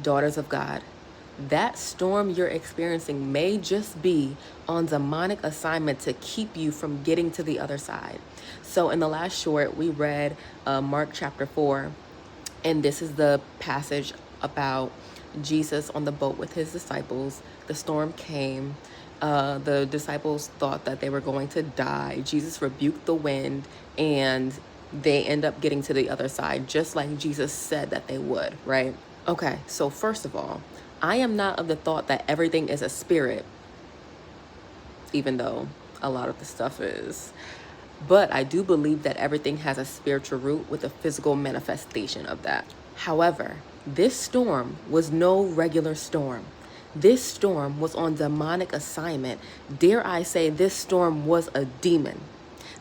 daughters of God, that storm you're experiencing may just be on demonic assignment to keep you from getting to the other side. So in the last short, we read Mark chapter 4, and this is the passage about Jesus on the boat with his disciples. The storm came. The disciples thought that they were going to die. Jesus rebuked the wind, and they end up getting to the other side, just like Jesus said that they would, right? Okay, so first of all, I am not of the thought that everything is a spirit, even though a lot of the stuff is. But I do believe that everything has a spiritual root with a physical manifestation of that. However, this storm was no regular storm. This storm was on demonic assignment. Dare I say, this storm was a demon.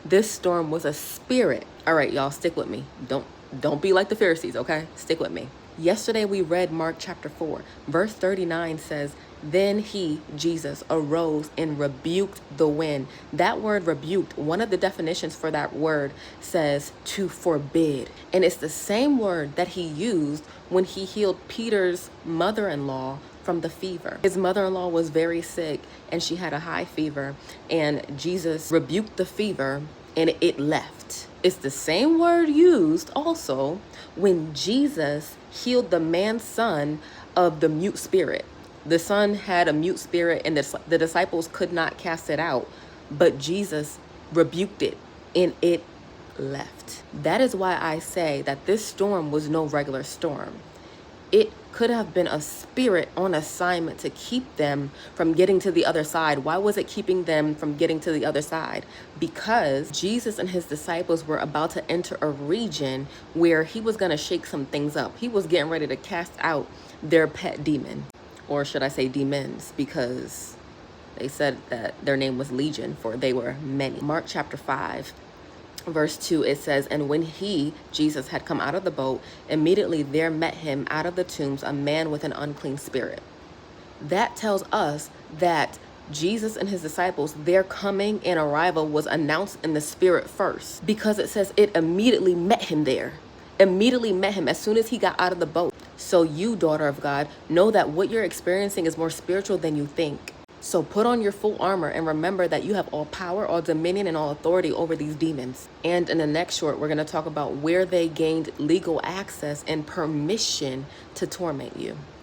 This storm was a spirit. All right, y'all, stick with me. Don't be like the Pharisees, okay? Stick with me. Yesterday we read Mark chapter 4. Verse 39 says, "Then he, Jesus, arose and rebuked the wind." That word rebuked, one of the definitions for that word says to forbid. And it's the same word that he used when he healed Peter's mother-in-law from the fever. His mother-in-law was very sick and she had a high fever, and Jesus rebuked the fever and it left. It's the same word used also when Jesus healed the man's son of the mute spirit. The son had a mute spirit and the disciples could not cast it out, but Jesus rebuked it and it left. That is why I say that this storm was no regular storm. It could have been a spirit on assignment to keep them from getting to the other side. Why was it keeping them from getting to the other side? Because Jesus and his disciples were about to enter a region where he was going to shake some things up. He was getting ready to cast out their pet demon, or should I say demons, because they said that their name was Legion, for they were many. Mark chapter 5. Verse 2, it says, "And when he, Jesus, had come out of the boat, immediately there met him out of the tombs a man with an unclean spirit." That tells us that Jesus and his disciples, their coming and arrival was announced in the spirit first, because it says it immediately met him there. Immediately met him as soon as he got out of the boat. So you, daughter of God, know that what you're experiencing is more spiritual than you think. So put on your full armor and remember that you have all power, all dominion, and all authority over these demons. And in the next short, we're going to talk about where they gained legal access and permission to torment you.